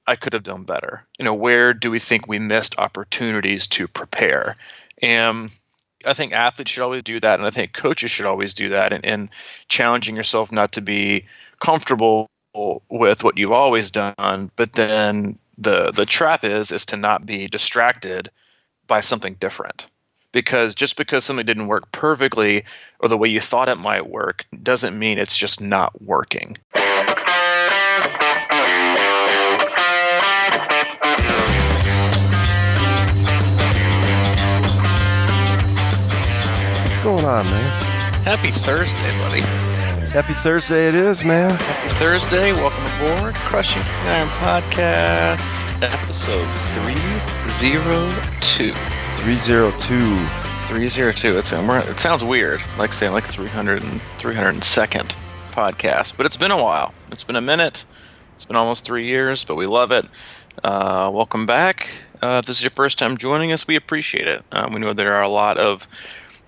I could have done better? Where do we think we missed opportunities to prepare? And I think athletes should always do that, and I think coaches should always do that, and challenging yourself not to be comfortable with what you've always done, but then the trap is to not be distracted by something different. Because just because something didn't work perfectly or the way you thought it might work doesn't mean it's just not working. What's going on, man? Happy Thursday, buddy. Happy Thursday it is, man. Happy Thursday. Welcome aboard Crushing Iron Podcast, episode 302. 302. It sounds weird, like saying like 302nd podcast, but it's been a while. It's been a minute. It's been almost 3 years, but we love it. Welcome back. If this is your first time joining us, we appreciate it. We know there are a lot of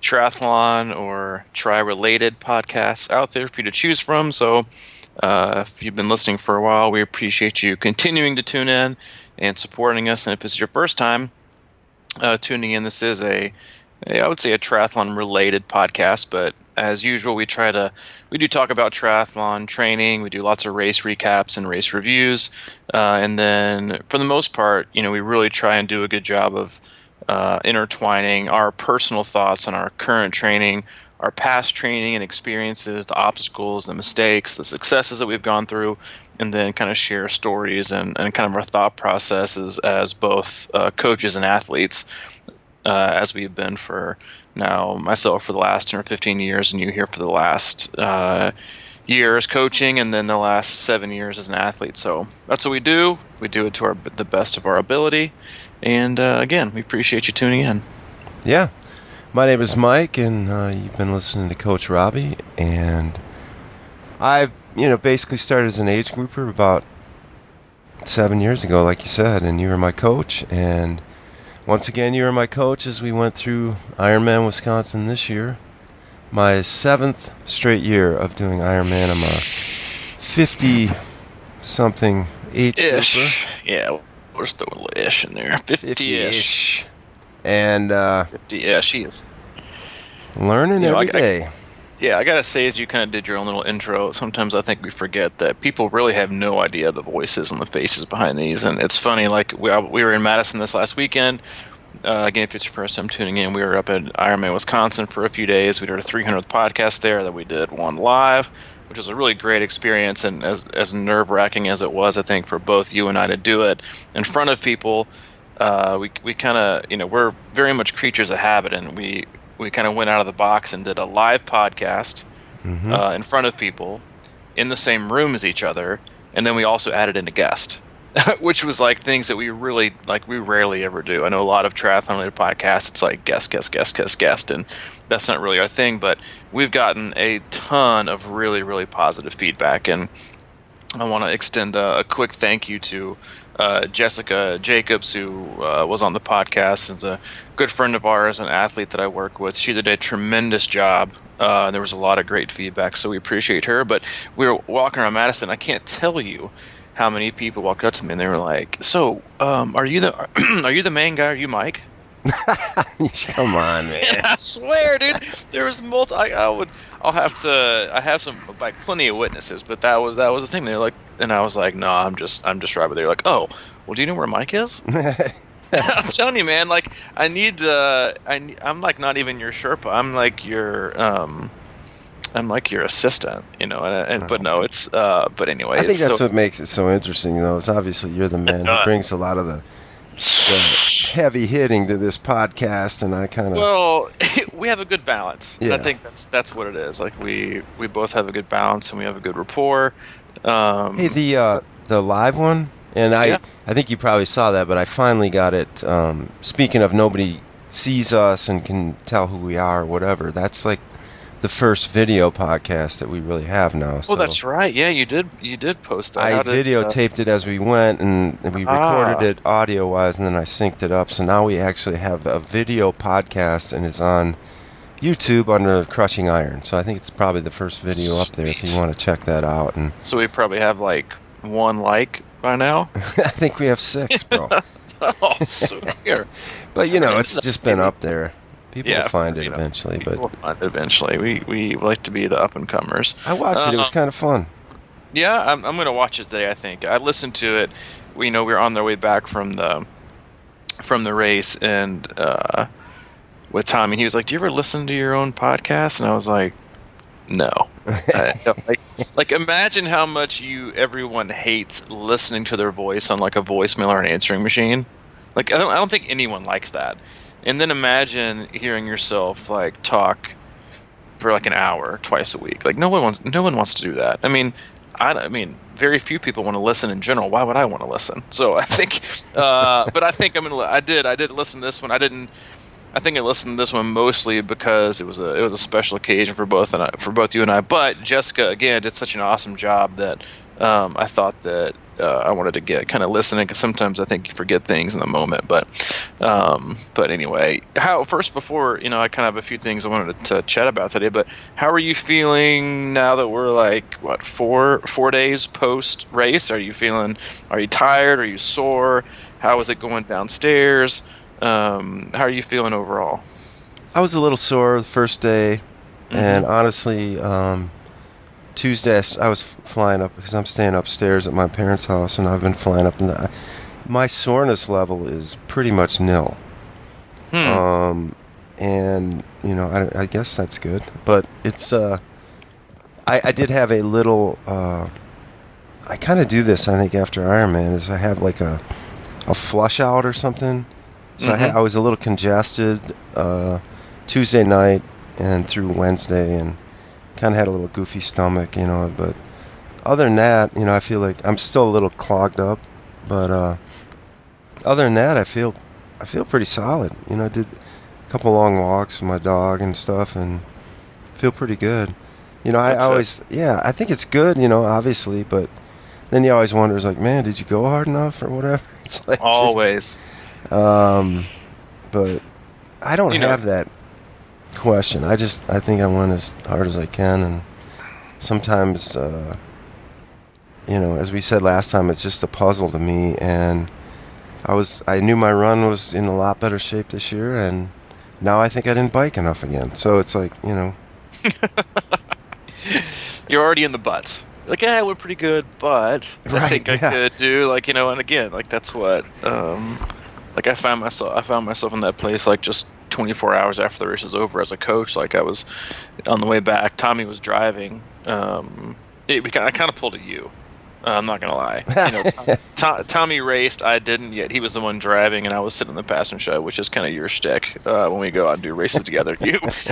triathlon or tri-related podcasts out there for you to choose from. So if you've been listening for a while, we appreciate you continuing to tune in and supporting us. And if it's your first time tuning in, this is I would say a triathlon related podcast, but as usual, we do talk about triathlon training. We do lots of race recaps and race reviews. And then for the most part, we really try and do a good job of intertwining our personal thoughts on our current training, our past training and experiences, the obstacles, the mistakes, the successes that we've gone through, and then kind of share stories and kind of our thought processes as both coaches and athletes, as we've been for now, myself for the last 10 or 15 years, and you here for the last years coaching, and then the last 7 years as an athlete. So that's what we do. We do it to the best of our ability. And again, we appreciate you tuning in. Yeah. My name is Mike, and you've been listening to Coach Robbie. And I've, basically started as an age grouper about 7 years ago, like you said, and you were my coach. And once again, you were my coach as we went through Ironman Wisconsin this year. My 7th straight year of doing Ironman. I'm a 50-something age grouper. Yeah. We're still a little ish in there. 50-ish. And 50-ish, he is. Learning every day. Yeah, I got to say, as you kind of did your own little intro, sometimes I think we forget that people really have no idea the voices and the faces behind these. And it's funny, like we were in Madison this last weekend. Again, if it's your first time tuning in, we were up at Ironman Wisconsin for a few days. We did our 300th podcast there that we did one live, which was a really great experience, and as nerve-wracking as it was, I think, for both you and I to do it in front of people, we kind of, we're very much creatures of habit, and we kind of went out of the box and did a live podcast in front of people in the same room as each other, and then we also added in a guest, which was like things that we rarely ever do. I know a lot of triathlon-related podcasts, it's like guest, and that's not really our thing, but we've gotten a ton of really, really positive feedback, and I want to extend a quick thank you to Jessica Jacobs, who was on the podcast, is a good friend of ours, an athlete that I work with. She did a tremendous job. There was a lot of great feedback, so we appreciate her. But we were walking around Madison. I can't tell you how many people walked up to me and they were like, "So, are you the main guy? Are you Mike?" Come on, man. I swear, dude. There was I have some plenty of witnesses, but that was the thing. They're like, and I was like, no, I'm just Robbie. They're like, oh, well, do you know where Mike is? I'm telling you, man. Like, I'm like not even your Sherpa. I'm like your assistant, but no, it's but anyway. I think that's what makes it so interesting, is obviously you're the man who brings a lot of the heavy hitting to this podcast, and I kind of... Well, we have a good balance. Yeah. I think that's what it is. Like, we both have a good balance, and we have a good rapport. Hey, the live one, and I think you probably saw that, but I finally got it. Speaking of nobody sees us and can tell who we are or whatever, that's like the first video podcast that we really have now. So. Oh, that's right. Yeah, you did post that. I videotaped it as we went, and we recorded it audio-wise, and then I synced it up. So now we actually have a video podcast, and it's on YouTube under Crushing Iron. So I think it's probably the first video up there if you want to check that out. And so we probably have like one like by now. I think we have 6, bro. Oh, so here. But it's just been up there. People will find it you know, eventually. people But will find it eventually. We like to be the up and comers. I watched it. It was kind of fun. Yeah, I'm gonna watch it today. I think I listened to it. We were on their way back from the race, and with Tommy, he was like, "Do you ever listen to your own podcast?" And I was like, "No." I don't. Like imagine how much everyone hates listening to their voice on like a voicemail or an answering machine. Like I don't think anyone likes that. And then imagine hearing yourself like talk for like an hour twice a week. Like no one wants to do that. I mean, very few people want to listen in general. Why would I want to listen? So I think, but I think I did listen to this one. I think I listened to this one mostly because it was a special occasion for both you and I. But Jessica again did such an awesome job that I thought that I wanted to get kind of listening, because sometimes I think you forget things in the moment. But anyway, before I kind of have a few things I wanted to chat about today. But how are you feeling now that we're like 4 days post race? Are you tired? Are you sore? How is it going downstairs? How are you feeling overall? I was a little sore the first day, and honestly, Tuesday I was flying up because I'm staying upstairs at my parents' house, and I've been flying up, and my soreness level is pretty much nil. And I guess that's good, but it's I did have a little. I kind of do this, I think, after Ironman, is I have like a flush out or something. So I was a little congested Tuesday night and through Wednesday, and kind of had a little goofy stomach, But other than that, I feel like I'm still a little clogged up. But other than that, I feel pretty solid. I did a couple long walks with my dog and stuff, and feel pretty good. I think it's good, obviously, but then you always wonder, like, man, did you go hard enough or whatever? It's like Always. But I don't have that question. I think I went as hard as I can, and sometimes, as we said last time, it's just a puzzle to me. And I knew my run was in a lot better shape this year, and now I think I didn't bike enough again. So it's like, You're already in the butts. Like, I went pretty good, but I think I could do, like, and again, like, that's what, like, I found myself in that place, like, just 24 hours after the race was over as a coach. Like, I was on the way back. Tommy was driving. I kind of pulled a U. I'm not gonna lie. Tommy raced. I didn't yet. He was the one driving, and I was sitting in the passenger side, which is kind of your shtick when we go out and do races together.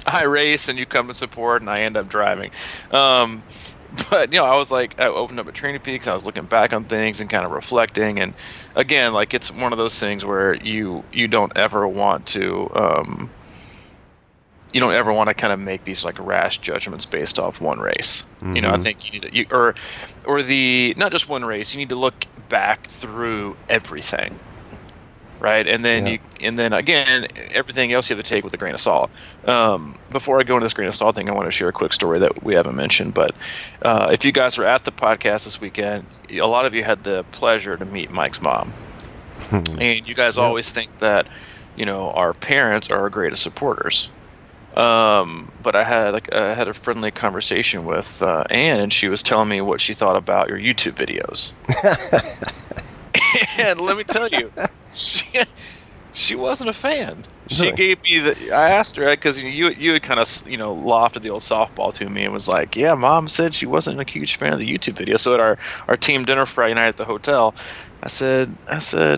I race, and you come to support, and I end up driving. But I was like, I opened up at Training Peaks, and I was looking back on things and kind of reflecting. And again, like, it's one of those things where you don't ever want to kind of make these like rash judgments based off one race. I think you need to, or not just one race. You need to look back through everything, right? And then again, everything else you have to take with a grain of salt. Before I go into this grain of salt thing, I want to share a quick story that we haven't mentioned. But if you guys were at the podcast this weekend, a lot of you had the pleasure to meet Mike's mom, and you guys always think that our parents are our greatest supporters. But I had a friendly conversation with Anne, and she was telling me what she thought about your YouTube videos. And let me tell you, she wasn't a fan. She gave me I asked her, because you had kind of lofted the old softball to me and was like, yeah, Mom said she wasn't a huge fan of the YouTube video. So at our team dinner Friday night at the hotel, I said,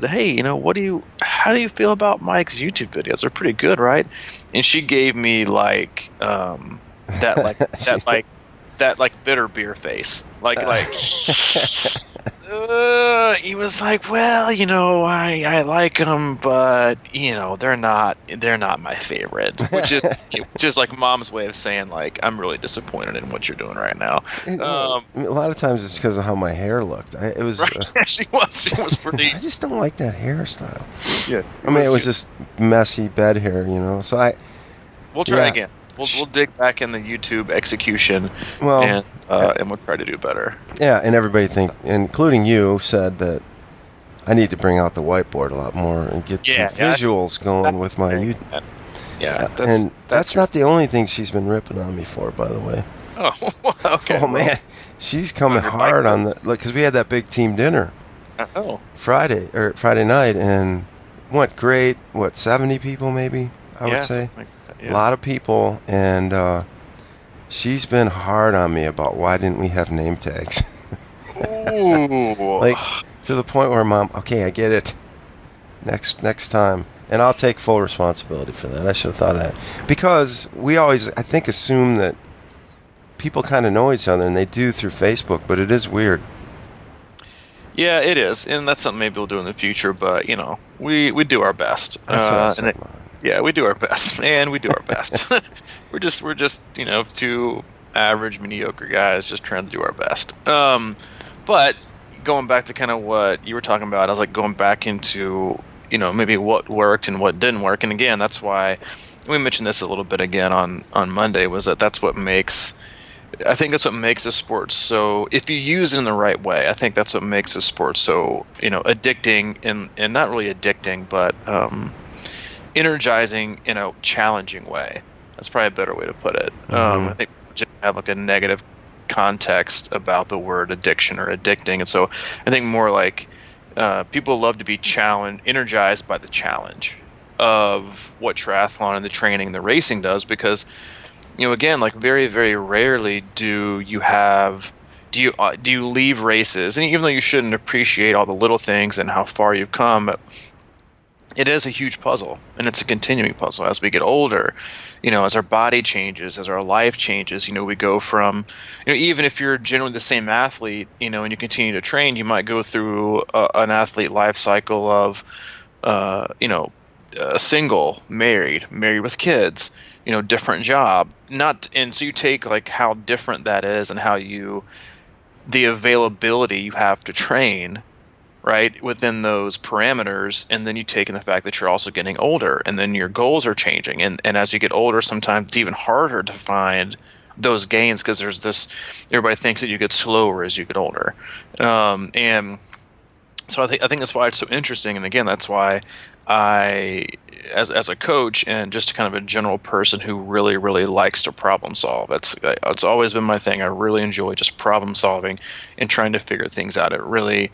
hey, how do you feel about Mike's YouTube videos? They're pretty good, right? And she gave me like that bitter beer face, like he was like, well, I like them, but they're not my favorite, which is like Mom's way of saying, like, I'm really disappointed in what you're doing right now. A lot of times it's because of how my hair looked. It was right. She was pretty. I just don't like that hairstyle. Yeah, it was just messy bed hair, So we'll try again. We'll dig back in the YouTube execution. Well, and we'll try to do better. Yeah, and everybody including you, said that I need to bring out the whiteboard a lot more and get some visuals going with my YouTube. Yeah, that's not the only thing she's been ripping on me for, by the way. Oh, okay. Oh man, she's coming hard on because we had that big team dinner. Friday night, and went great. 70 people maybe? I would say. A lot of people, and she's been hard on me about why didn't we have name tags. Ooh. Like to the point where Mom, okay, I get it. Next time, and I'll take full responsibility for that. I should have thought of that, because we always, I think, assume that people kind of know each other, and they do through Facebook, but it is weird. Yeah, it is, and that's something maybe we'll do in the future. But we do our best. That's what I said, yeah, we do our best, and we do our best. we're just two average, mediocre guys just trying to do our best. But going back to kind of what you were talking about, I was like going back into maybe what worked and what didn't work, and again, that's why we mentioned this a little bit again on Monday. Was that's what makes. I think that's what makes the sport so, if you use it in the right way, I think that's what makes the sport so, addicting and not really addicting, but energizing in a challenging way. That's probably a better way to put it. I think we have like a negative context about the word addiction or addicting. And so I think more like people love to be energized by the challenge of what triathlon and the training and the racing does, because again, like very, very rarely do you leave races, and even though you shouldn't appreciate all the little things and how far you've come, it is a huge puzzle, and it's a continuing puzzle as we get older. As our body changes, as our life changes, we go from, even if you're generally the same athlete, and you continue to train, you might go through an athlete life cycle of, single, married with kids, different job, and so you take like how different that is and how the availability you have to train, right, within those parameters, and then you take in the fact that you're also getting older, and then your goals are changing, and as you get older, sometimes it's even harder to find those gains, because there's this, everybody thinks that you get slower as you get older, and so I think that's why it's so interesting, and again, that's why I, as a coach and just kind of a general person who really, really likes to problem solve, it's always been my thing. I really enjoy just problem solving and trying to figure things out. It really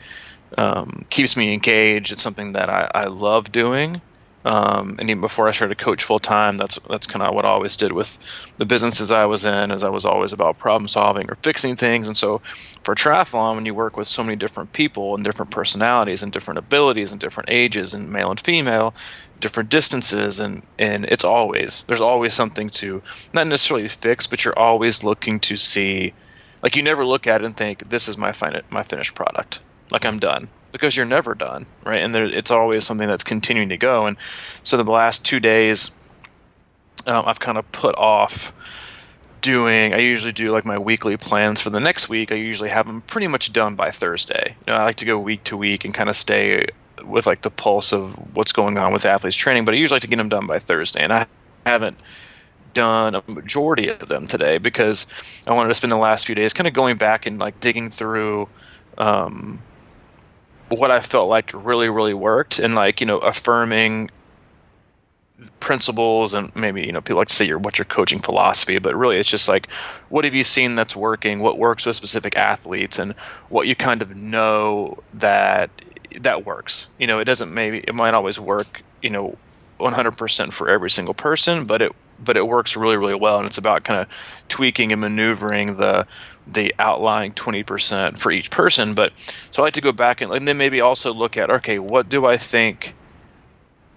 keeps me engaged. It's something that I love doing. And even before I started to coach full time, that's kind of what I always did with the businesses I was in, as I was always about problem solving or fixing things. And so for triathlon, when you work with so many different people and different personalities and different abilities and different ages and male and female, different distances, and there's always something to not necessarily fix, but you're always looking to see, like, you never look at it and think, this is my finished product, like I'm done. Because you're never done, right? And it's always something that's continuing to go. And so the last 2 days, I've kind of put off I usually do like my weekly plans for the next week. I usually have them pretty much done by Thursday. I like to go week to week and kind of stay with like the pulse of what's going on with athletes training, but I usually like to get them done by Thursday. And I haven't done a majority of them today because I wanted to spend the last few days kind of going back and like digging through what I felt like really, really worked, and like, affirming principles, and maybe, people like to say what's your coaching philosophy, but really it's just like, what have you seen that's working, what works with specific athletes, and what you kind of know that works. It might always work, 100% for every single person, but it works really, really well, and it's about kind of tweaking and maneuvering the outlying 20% for each person. But so I like to go back and then maybe also look at, okay, what do I think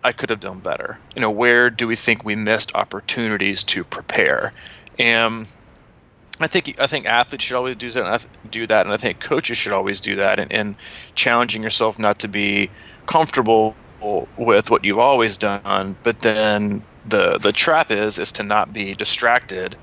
I could have done better? Where do we think we missed opportunities to prepare? And I think athletes should always do that, and I think coaches should always do that, and challenging yourself not to be comfortable with what you've always done, but then the trap is to not be distracted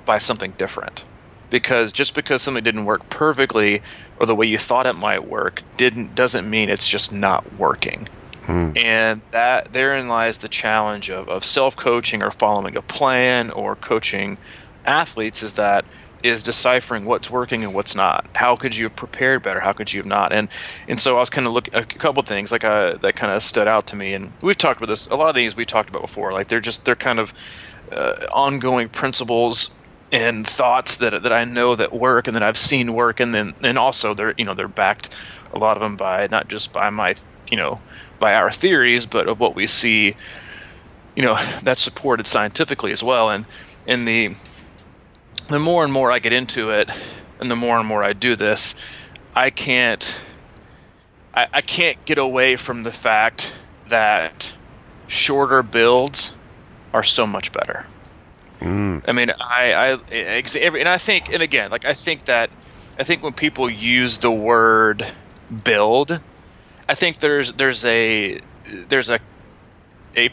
by something different. Because just because something didn't work perfectly or the way you thought it might work doesn't mean it's just not working. And that therein lies the challenge of self-coaching or following a plan or coaching athletes, is that is deciphering what's working and what's not. How could you have prepared better? How could you have not? And so I was kind of looking at a couple of things like that kind of stood out to me. And we've talked about this. A lot of these we talked about before. Like they're kind of ongoing principles and thoughts that I know that work and that I've seen work. And also they're backed, a lot of them, by not just by my by our theories, but of what we see that's supported scientifically as well. And the more and more I get into it, and the more and more I do this, I can't get away from the fact that shorter builds are so much better. I mean, I think when people use the word build, I think there's a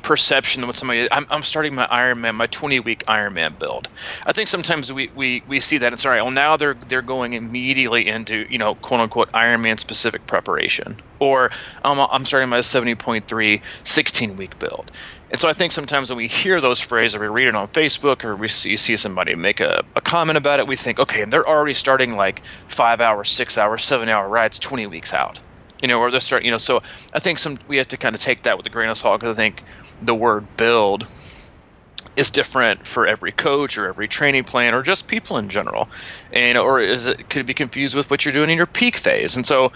perception that somebody, I'm starting my Ironman, my 20-week Ironman build. I think sometimes we see that and say, all right, well, now they're going immediately into quote unquote Ironman specific preparation, or I'm starting my 70.3 16-week build. And so I think sometimes when we hear those phrases, or we read it on Facebook, or we see somebody make a comment about it, we think, okay, and they're already starting like 5-hour, 6-hour, 7-hour rides 20 weeks out. Or they're starting, so I think we have to kind of take that with a grain of salt, because I think the word build is different for every coach or every training plan or just people in general. Or could it be confused with what you're doing in your peak phase? And so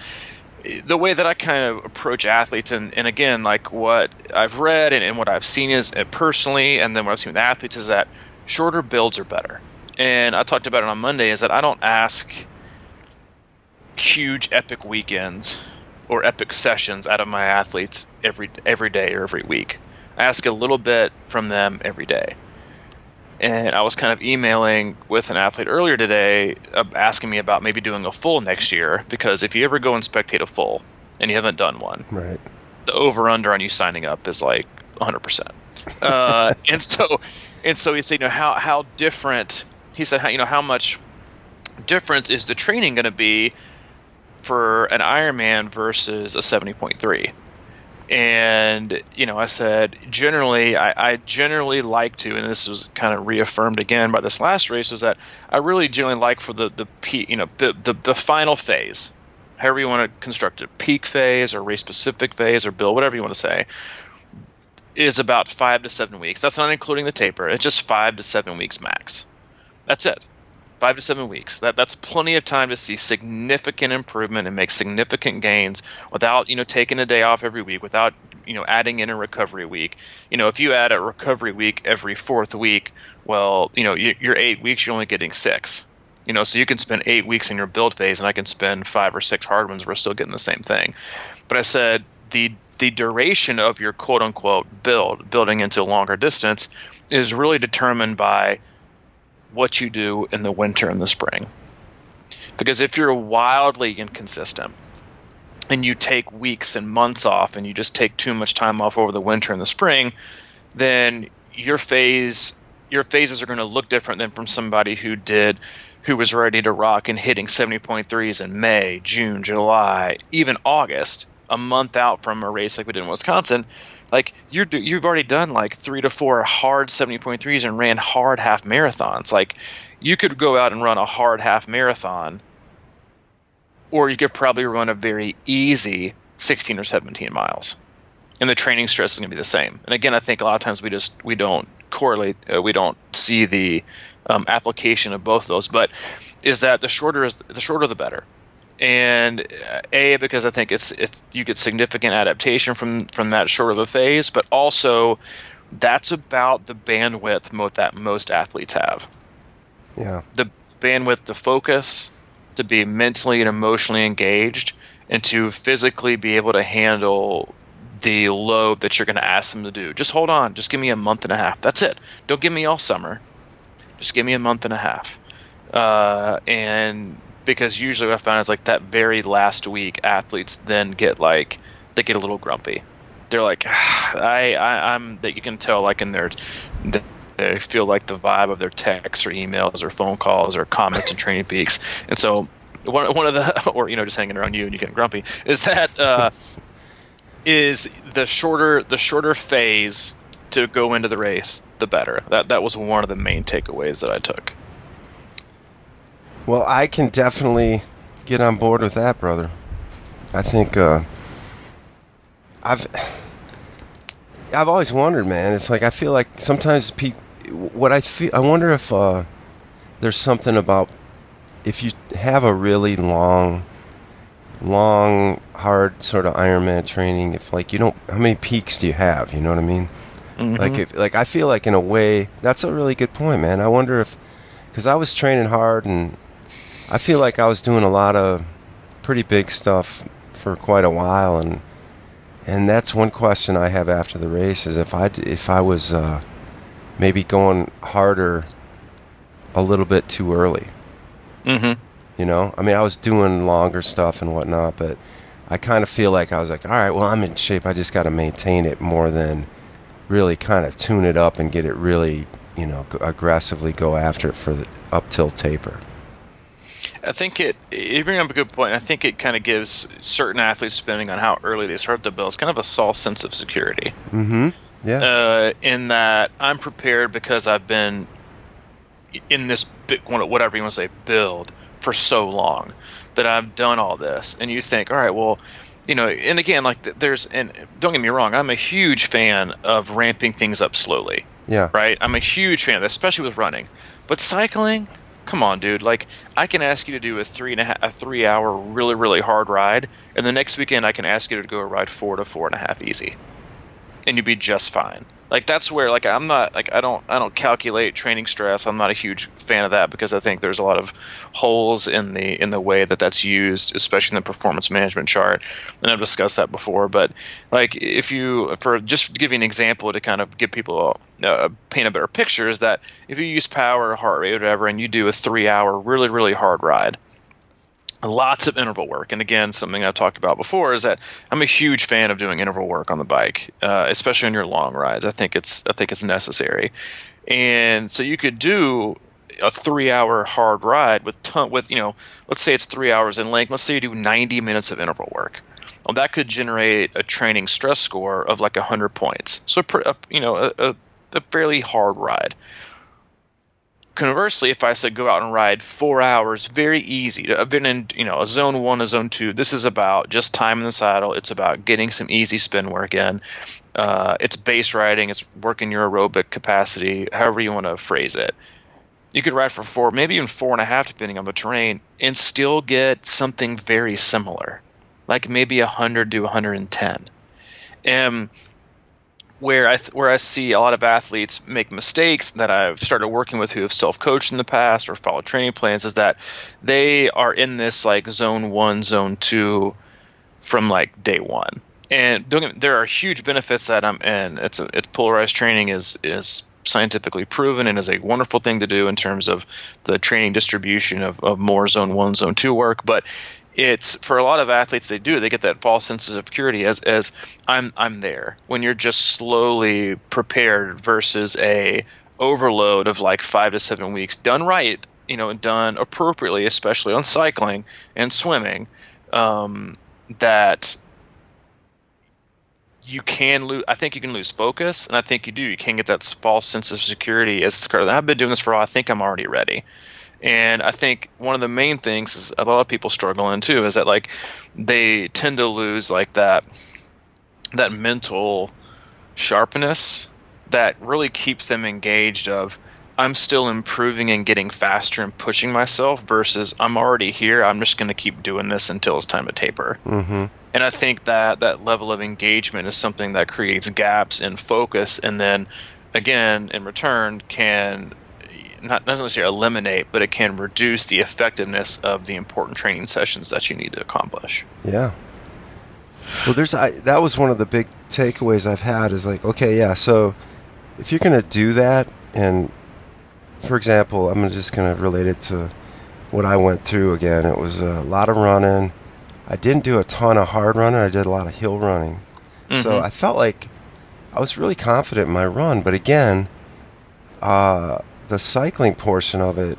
the way that I kind of approach athletes, and again, like what I've read and what I've seen is personally, and then what I've seen with athletes, is that shorter builds are better. And I talked about it on Monday, is that I don't ask huge epic weekends or epic sessions out of my athletes every day or every week. I ask a little bit from them every day. And I was kind of emailing with an athlete earlier today, asking me about maybe doing a full next year, because if you ever go and spectate a full and you haven't done one, right, the over under on you signing up is like 100%. And so he said, how different, he said, how much difference is the training going to be for an Ironman versus a 70.3? And I said, generally, I generally like to, and this was kind of reaffirmed again by this last race, was that I really generally like for the final phase, however you want to construct it, peak phase or race specific phase or build, whatever you want to say, is about 5 to 7 weeks. That's not including the taper. It's just 5 to 7 weeks max. That's it. 5 to 7 weeks. That's plenty of time to see significant improvement and make significant gains without taking a day off every week, without adding in a recovery week. If you add a recovery week every 4th week, well, you're 8 weeks, you're only getting 6. So you can spend 8 weeks in your build phase, and I can spend 5 or 6 hard ones. We're still getting the same thing. But I said the duration of your quote unquote building into a longer distance is really determined by what you do in the winter and the spring. Because if you're wildly inconsistent and you take weeks and months off, and you just take too much time off over the winter and the spring, then your phases are going to look different than from somebody who was ready to rock and hitting 70.3s in May, June, July, even August, a month out from a race like we did in Wisconsin. Like you've already done like 3 to 4 hard 70.3s and ran hard half marathons. Like you could go out and run a hard half marathon, or you could probably run a very easy 16 or 17 miles, and the training stress is going to be the same. And again, I think a lot of times we don't correlate, we don't see the application of both of those. But is that the shorter the better. And because I think it's you get significant adaptation from that short of a phase, but also that's about the bandwidth that most athletes have. Yeah. The bandwidth to focus, to be mentally and emotionally engaged, and to physically be able to handle the load that you're going to ask them to do. Just hold on. Just give me a month and a half. That's it. Don't give me all summer. Just give me a month and a half. And because usually what I found is like that very last week, athletes then get a little grumpy. They're like, I'm that you can tell like in they feel like the vibe of their texts or emails or phone calls or comments and Training Peaks. And so one of the, or just hanging around you and you getting grumpy, is that is the shorter phase to go into the race, the better. That was one of the main takeaways that I took. Well, I can definitely get on board with that, brother. I think I've always wondered, man. It's like I feel like sometimes I wonder if there's something about if you have a really long, hard sort of Ironman training. If like you don't, how many peaks do you have? You know what I mean? Mm-hmm. Like I feel like in a way that's a really good point, man. I wonder if because I was training hard and I feel like I was doing a lot of pretty big stuff for quite a while, and that's one question I have after the race is if I was maybe going harder a little bit too early. Mm-hmm. You know, I mean, I was doing longer stuff and whatnot, but I kind of feel like I was like, all right, well, I'm in shape. I just got to maintain it more than really kind of tune it up and get it really, you know, aggressively go after it for the up till taper. I think you bring up a good point. I think it kind of gives certain athletes, depending on how early they start the build, it's kind of a false sense of security. Mm-hmm. Yeah. In that I'm prepared because I've been in this whatever you want to say build for so long that I've done all this, and you think, all right, well, you know, and again, like and don't get me wrong, I'm a huge fan of ramping things up slowly. Yeah. Right. I'm a huge fan of that, especially with running, but cycling. Come on, dude. Like, I can ask you to do a 3 hour really, really hard ride, and the next weekend I can ask you to go ride 4 to 4.5 easy, and you'd be just fine. Like, that's where, like, I'm not, like, I don't calculate training stress. I'm not a huge fan of that because I think there's a lot of holes in the way that that's used, especially in the performance management chart. And I've discussed that before. But like, just to give you an example to kind of give people paint a better picture, is that if you use power or heart rate or whatever, and you do a 3 hour really, really hard ride, lots of interval work. And again, something I've talked about before is that I'm a huge fan of doing interval work on the bike, especially on your long rides. I think it's necessary. And so you could do a 3 hour hard ride with you know, let's say it's 3 hours in length. Let's say you do 90 minutes of interval work. Well, that could generate a training stress score of like 100 points. So, you know, a fairly hard ride. Conversely, if I said go out and ride 4 hours, very easy. I've been in, you know, a zone 1, a zone 2. This is about just time in the saddle. It's about getting some easy spin work in. It's base riding. It's working your aerobic capacity, however you want to phrase it. You could ride for 4, maybe even 4.5, depending on the terrain, and still get something very similar, like maybe 100 to 110. And where I see a lot of athletes make mistakes that I've started working with who have self-coached in the past or followed training plans is that they are in this like zone 1, zone 2 from like day one. And there are huge benefits that I'm in. It's polarized training is scientifically proven and is a wonderful thing to do in terms of the training distribution of more zone 1, zone 2 work. But it's for a lot of athletes, they get that false sense of security as I'm there when you're just slowly prepared versus a overload of like 5 to 7 weeks done right, you know, done appropriately, especially on cycling and swimming, that you can lose. I think you can lose focus, and I think you do. You can get that false sense of security. I've been doing this for a while. I think I'm already ready. And I think one of the main things is a lot of people struggle in too is that like they tend to lose like that mental sharpness that really keeps them engaged of I'm still improving and getting faster and pushing myself versus I'm already here. I'm just going to keep doing this until it's time to taper. Mm-hmm. And I think that level of engagement is something that creates gaps in focus and then again in return can not necessarily eliminate, but it can reduce the effectiveness of the important training sessions that you need to accomplish. Yeah. Well, that was one of the big takeaways I've had is like, okay, yeah, so if you're going to do that, and for example, I'm just going to relate it to what I went through again. It was a lot of running. I didn't do a ton of hard running. I did a lot of hill running. Mm-hmm. So I felt like I was really confident in my run, but again, the cycling portion of it,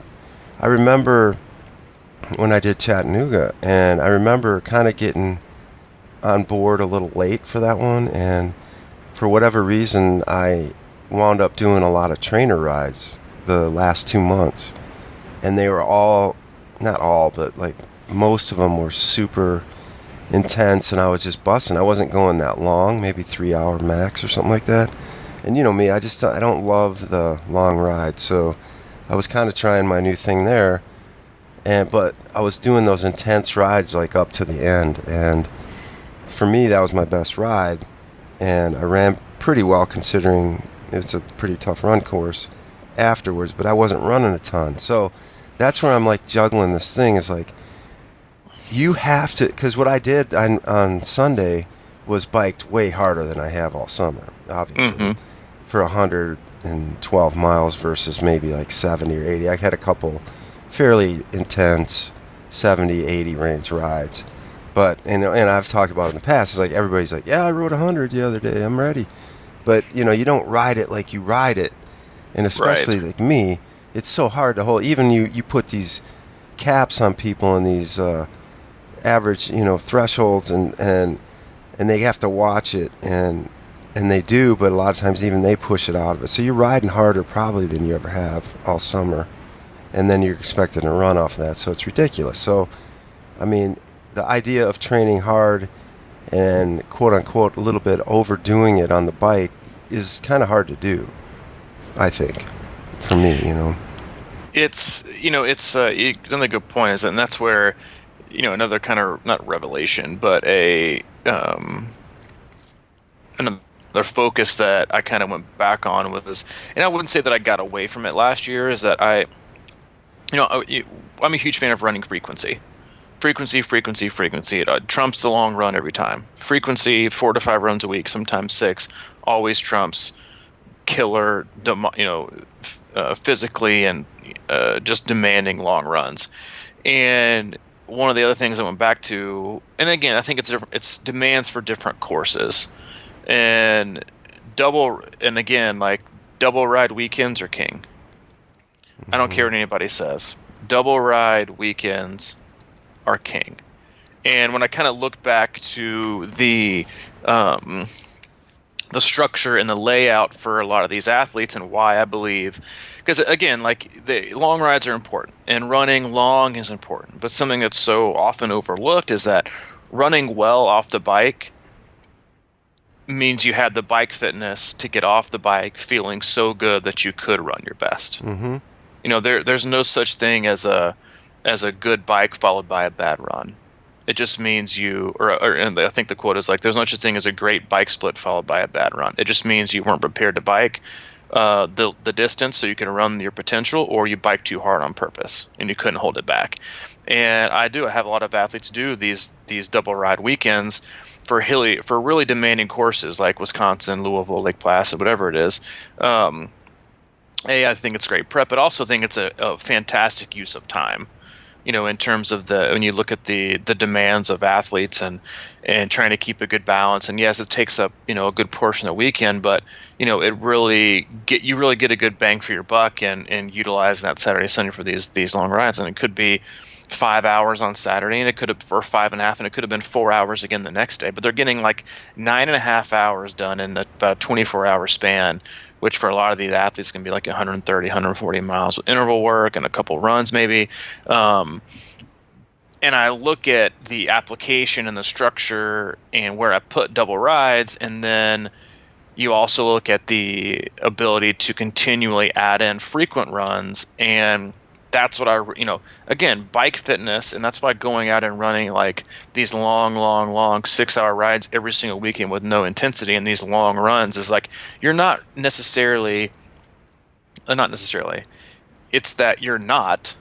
I remember when I did Chattanooga, and I remember kind of getting on board a little late for that one, and for whatever reason, I wound up doing a lot of trainer rides the last 2 months, and they were all not all, but like most of them were super intense, and I was just busting. I wasn't going that long, maybe 3 hour max or something like that. And you know me, I don't love the long ride, so I was kind of trying my new thing there. But I was doing those intense rides like up to the end, and for me that was my best ride, and I ran pretty well considering it's a pretty tough run course afterwards, but I wasn't running a ton. So that's where I'm like juggling this thing is like, you have to, because what I did on Sunday was biked way harder than I have all summer, obviously, for 112 miles versus maybe like 70 or 80. I had a couple fairly intense 70, 80 range rides. But, and I've talked about it in the past, it's like everybody's like, yeah, I rode 100 the other day, I'm ready. But, you know, you don't ride it like you ride it. And especially like me, it's so hard to hold. Even you put these caps on people and these average, you know, thresholds, and they have to watch it, and they do, but a lot of times even they push it out of it. So you're riding harder probably than you ever have all summer. And then you're expected to run off that, so it's ridiculous. So, I mean, the idea of training hard and quote-unquote a little bit overdoing it on the bike is kind of hard to do, I think, for me, you know. It's another good point, is that, and that's where, you know, another kind of, not revelation, but another focus that I kind of went back on was, and I wouldn't say that I got away from it last year, is that I'm a huge fan of running frequency. Frequency. It trumps the long run every time. Frequency, 4 to 5 runs a week, sometimes 6, always trumps killer, physically and just demanding long runs. And one of the other things I went back to, and again, I think it's demands for different courses. And double ride weekends are king. I don't care what anybody says. Double ride weekends are king. And when I kind of look back to the structure and the layout for a lot of these athletes, and why I believe, because again, like, the long rides are important and running long is important, but something that's so often overlooked is that running well off the bike means you had the bike fitness to get off the bike feeling so good that you could run your best. Mm-hmm. You know, there's no such thing as a good bike followed by a bad run. It just means and I think the quote is like, there's no such thing as a great bike split followed by a bad run. It just means you weren't prepared to bike the distance so you can run your potential, or you bike too hard on purpose and you couldn't hold it back. And I have a lot of athletes do these double ride weekends for really demanding courses like Wisconsin, Louisville, Lake Placid, whatever it is. I think it's great prep, but also think it's a fantastic use of time. You know, in terms of when you look at the demands of athletes and trying to keep a good balance. And yes, it takes up, you know, a good portion of the weekend, but, you know, you really get a good bang for your buck and utilizing that Saturday, Sunday for these long rides. And it could be 5 hours on Saturday, and it could have for 5.5, and it could have been 4 hours again the next day. But they're getting like 9.5 hours done in about a 24-hour span, which for a lot of these athletes can be like 130, 140 miles with interval work and a couple runs maybe. And I look at the application and the structure and where I put double rides, and then you also look at the ability to continually add in frequent runs, and that's what again, bike fitness, and that's why going out and running like these long 6-hour rides every single weekend with no intensity and these long runs is like, you're not necessarily, it's that you're not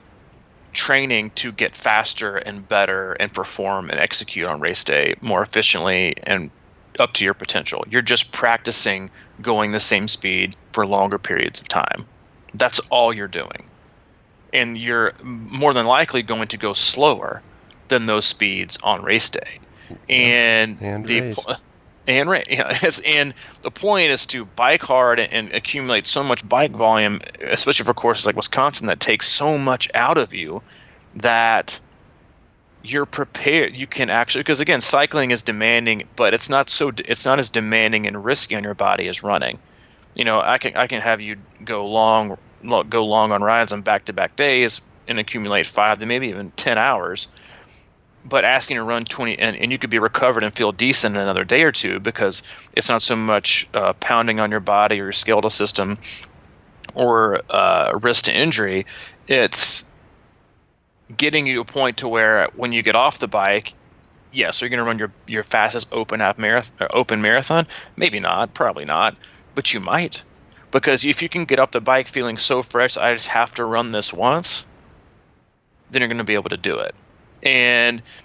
training to get faster and better and perform and execute on race day more efficiently and up to your potential. You're just practicing going the same speed for longer periods of time. That's all you're doing. And you're more than likely going to go slower than those speeds on race day. And the point is to bike hard and accumulate so much bike volume, especially for courses like Wisconsin that takes so much out of you, that you're prepared. You can actually, because again, cycling is demanding, but it's not as demanding and risky on your body as running. You know, I can have you go long on rides on back-to-back days and accumulate 5 to maybe even 10 hours, but asking to run 20, and you could be recovered and feel decent in another day or two, because it's not so much pounding on your body or your skeletal system or risk to injury. It's getting you to a point to where when you get off the bike, yes, are you going to run your fastest open marathon? Maybe not, probably not, but you might. Because if you can get off the bike feeling so fresh, I just have to run this once, then you're going to be able to do it.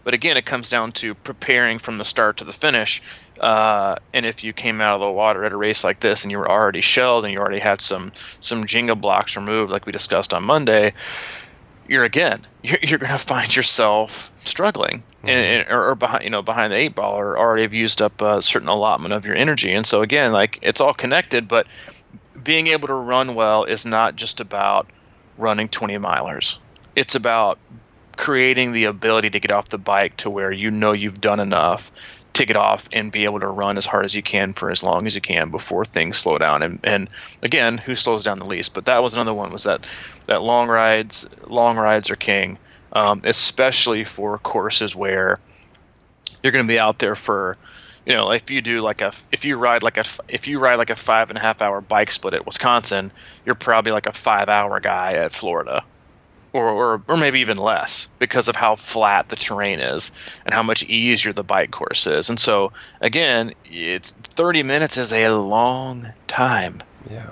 But again, it comes down to preparing from the start to the finish. And if you came out of the water at a race like this and you were already shelled and you already had some Jenga blocks removed, like we discussed on Monday, you're going to find yourself struggling or behind the 8 ball, or already have used up a certain allotment of your energy. And so again, like, it's all connected, but being able to run well is not just about running 20 milers. It's about creating the ability to get off the bike to where you've done enough to get off and be able to run as hard as you can for as long as you can before things slow down. And again, who slows down the least? But that was another one, was that long rides are king, especially for courses where you're going to be out there for, if you ride like a 5.5 hour bike split at Wisconsin, you're probably like a 5 hour guy at Florida. Or maybe even less, because of how flat the terrain is and how much easier the bike course is. And so again, it's 30 minutes is a long time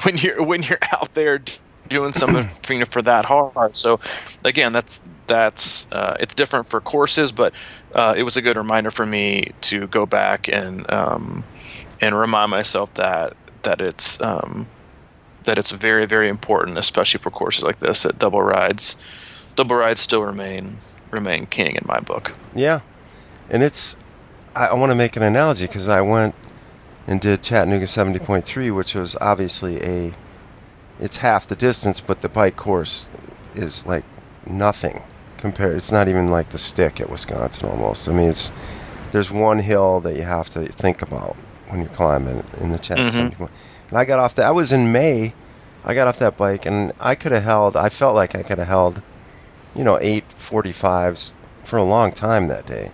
when you're out there doing something for that hard. So again, that's it's different for courses, but it was a good reminder for me to go back and remind myself that it's very, very important, especially for courses like this, that double rides still remain king in my book. Yeah, and I want to make an analogy, because I went and did Chattanooga 70.3, which was obviously it's half the distance, but the bike course is like nothing compared. It's not even like the stick at Wisconsin almost. I mean, there's one hill that you have to think about when you're climbing in the Chat 70.3. And I got off that. I was in May. I got off that bike, and I felt like I could have held, 8:45s for a long time that day,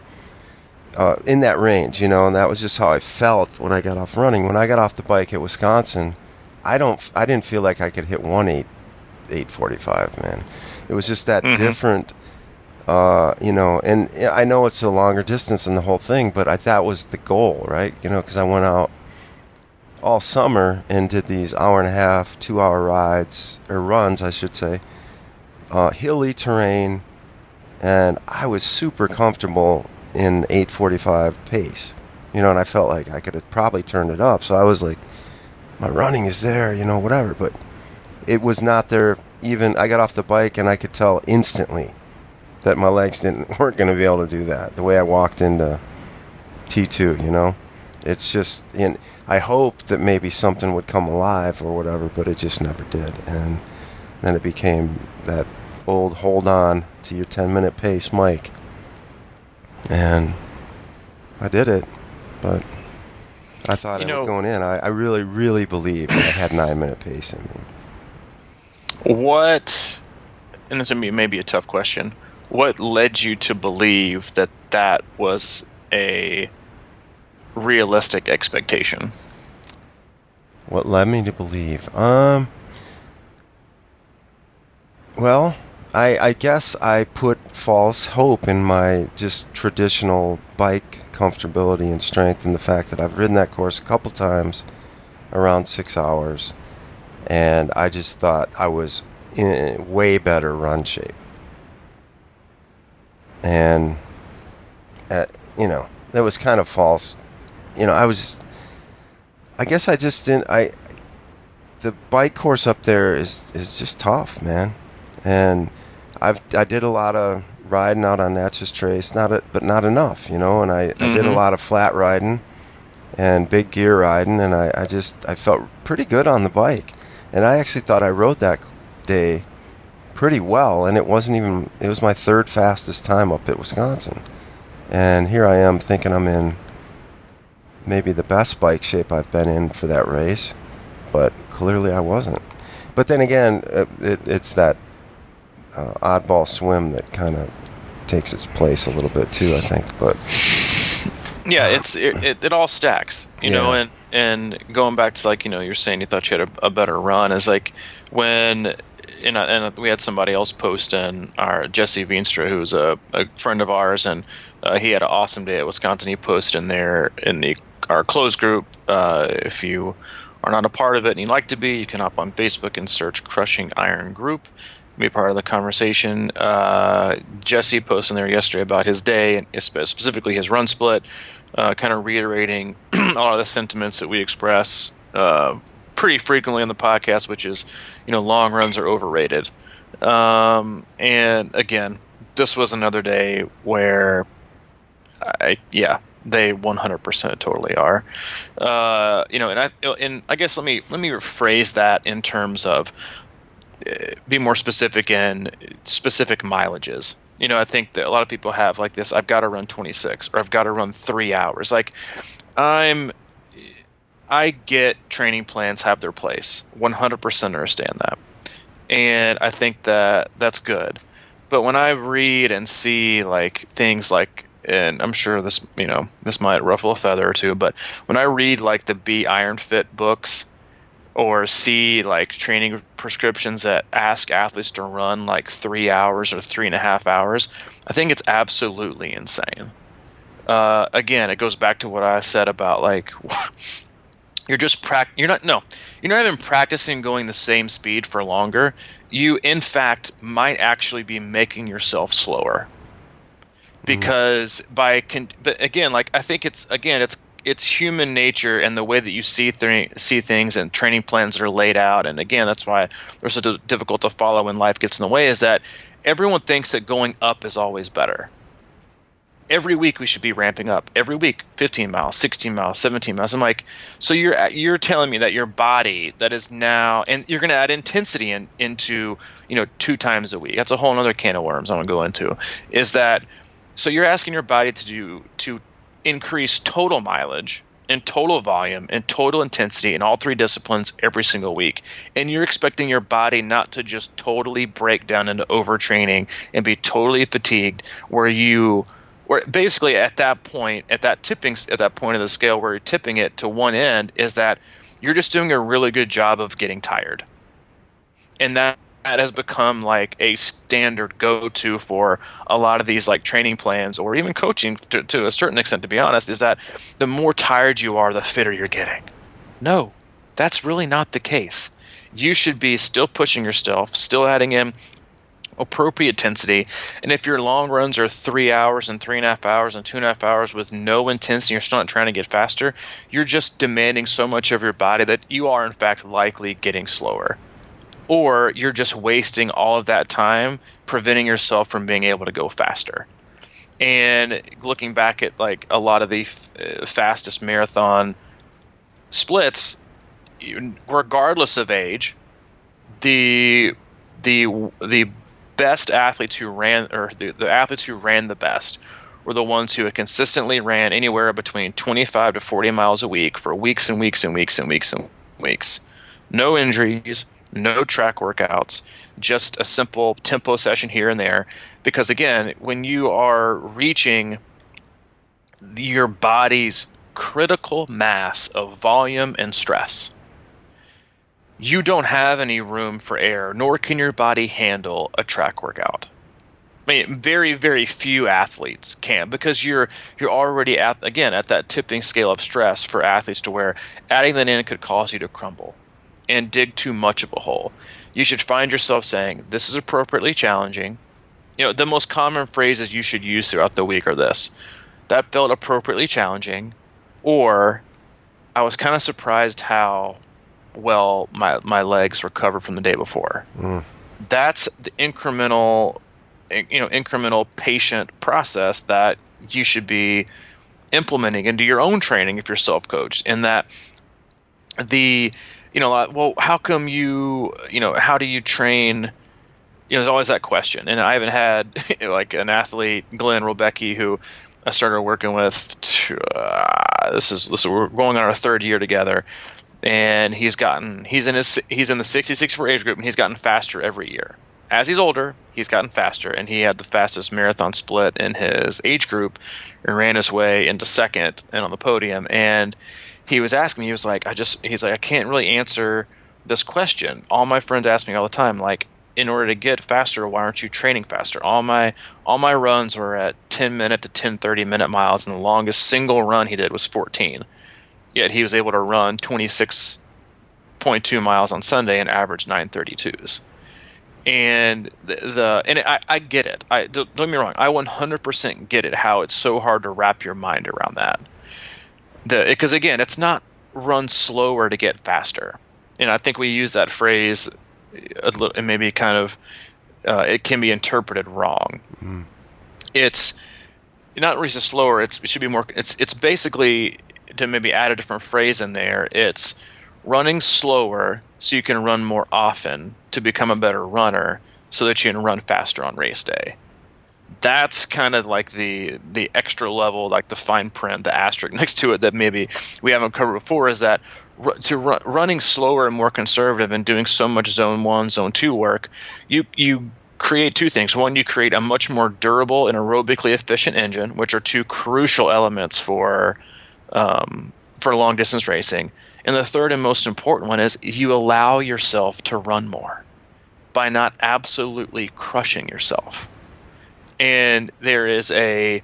in that range, and that was just how I felt when I got off running. When I got off the bike at Wisconsin, I didn't feel like I could hit 8:45, man. It was just that different, and I know it's a longer distance than the whole thing, but that was the goal, right? Because I went out all summer and did these 1.5-hour, 2-hour rides, or runs, I should say, hilly terrain, and I was super comfortable in 8:45 pace, and I felt like I could have probably turned it up. So I was like, my running is there, whatever, but it was not there. Even I got off the bike and I could tell instantly that my legs weren't going to be able to do that the way I walked into T2, It's just, I hoped that maybe something would come alive or whatever, but it just never did. And then it became that old hold on to your 10-minute pace, Mike. And I did it, but I thought going in, I really, really believed I had 9-minute pace in me. And this may be a tough question, what led you to believe that was a realistic expectation? What led me to believe? Well, I guess I put false hope in my just traditional bike comfortability and strength, and the fact that I've ridden that course a couple times around 6 hours, and I just thought I was in way better run shape. And, that was kind of false. I guess I just didn't, the bike course up there is just tough, man. And I did a lot of riding out on Natchez Trace, but not enough, and I did a lot of flat riding and big gear riding, and I felt pretty good on the bike. And I actually thought I rode that day pretty well, and it was my third fastest time up at Wisconsin. And here I am thinking I'm in maybe the best bike shape I've been in for that race, but clearly I wasn't. But then again, it's that oddball swim that kind of takes its place a little bit too, I think. But yeah, it all stacks, you know, and going back to, like, you know, you're saying you thought you had a better run, is like when, and we had somebody else post in, our Jesse Veenstra, who's a friend of ours, and he had an awesome day at Wisconsin. He posted in there in our closed group. If you are not a part of it and you'd like to be, you can hop on Facebook and search Crushing Iron Group, be part of the conversation. Jesse posted in there yesterday about his day, and specifically his run split, kind of reiterating a lot of the sentiments that we express pretty frequently on the podcast, which is, you know, long runs are overrated. And again, this was another day where they 100% totally are. You know, and I guess let me rephrase that in terms of be more specific in specific mileages. You know, I think that a lot of people have like this, I've got to run 26 or I've got to run 3 hours. Like, I get training plans have their place. 100% understand that. And I think that that's good. But when I read and see like things like, and I'm sure this, you know, this might ruffle a feather or two, but when I read like the Be Iron Fit books, or see like training prescriptions that ask athletes to run like 3 hours or 3.5 hours, I think it's absolutely insane. Again, it goes back to what I said about like, you're not even practicing going the same speed for longer. You, in fact, might actually be making yourself slower. Because but again, like, I think it's human nature and the way that you see things and training plans that are laid out. And again, that's why they're so difficult to follow when life gets in the way, is that everyone thinks that going up is always better. Every week we should be ramping up. Every week, 15 miles, 16 miles, 17 miles. I'm like, so you're telling me that your body that is now, and you're going to add intensity into, you know, 2 times a week. That's a whole other can of worms I want to go into. Is that, so you're asking your body to increase total mileage and total volume and total intensity in all 3 disciplines every single week, and you're expecting your body not to just totally break down into overtraining and be totally fatigued, where basically at that point of the scale where you're tipping it to one end, is that you're just doing a really good job of getting tired. And that has become like a standard go-to for a lot of these like training plans, or even coaching to a certain extent, to be honest, is that the more tired you are, the fitter you're getting. No, that's really not the case. You should be still pushing yourself, still adding in appropriate intensity. And if your long runs are 3 hours and 3.5 hours and 2.5 hours with no intensity, you're still not trying to get faster, you're just demanding so much of your body that you are in fact likely getting slower. Or you're just wasting all of that time preventing yourself from being able to go faster. And looking back at like a lot of the fastest marathon splits, regardless of age, the best athletes who ran, or the athletes who ran the best, were the ones who had consistently ran anywhere between 25 to 40 miles a week for weeks and weeks and weeks and weeks and weeks. No injuries, no track workouts, just a simple tempo session here and there. Because again, when you are reaching your body's critical mass of volume and stress, you don't have any room for error, nor can your body handle a track workout. I mean, very, very few athletes can, because you're already at that tipping scale of stress for athletes, to where adding that in could cause you to crumble and dig too much of a hole. You should find yourself saying, this is appropriately challenging. You know, the most common phrases you should use throughout the week are this: that felt appropriately challenging, or I was kind of surprised how well my legs recovered from the day before. That's the incremental patient process that you should be implementing into your own training if you're self-coached. And that well, how come how do you train? There's always that question. And I even had like an athlete, Glenn Robecki, who I started working with. We're going on our 3rd year together, and he's in the 66 for age group, and he's gotten faster every year. as he's older, he's gotten faster, and he had the fastest marathon split in his age group and ran his way into second and on the podium. And he was asking me, he was like, I can't really answer this question. All my friends ask me all the time, like, in order to get faster, why aren't you training faster? All my runs were at 10-minute to 10-30-minute miles, and the longest single run he did was 14. Yet he was able to run 26.2 miles on Sunday and average 9:32s. And I get it. Don't get me wrong. I 100% get it. How it's so hard to wrap your mind around that. Because again, it's not run slower to get faster. And I think we use that phrase a little, and maybe kind of it can be interpreted wrong. Mm. It's not really slower. It should be more. It's basically, to maybe add a different phrase in there, it's running slower so you can run more often to become a better runner so that you can run faster on race day. That's kind of like the extra level, like the fine print, the asterisk next to it that maybe we haven't covered before, is that running slower and more conservative and doing so much zone 1, zone 2 work, you create two things. One, you create a much more durable and aerobically efficient engine, which are two crucial elements for long distance racing. And the third and most important one is you allow yourself to run more by not absolutely crushing yourself. And there is a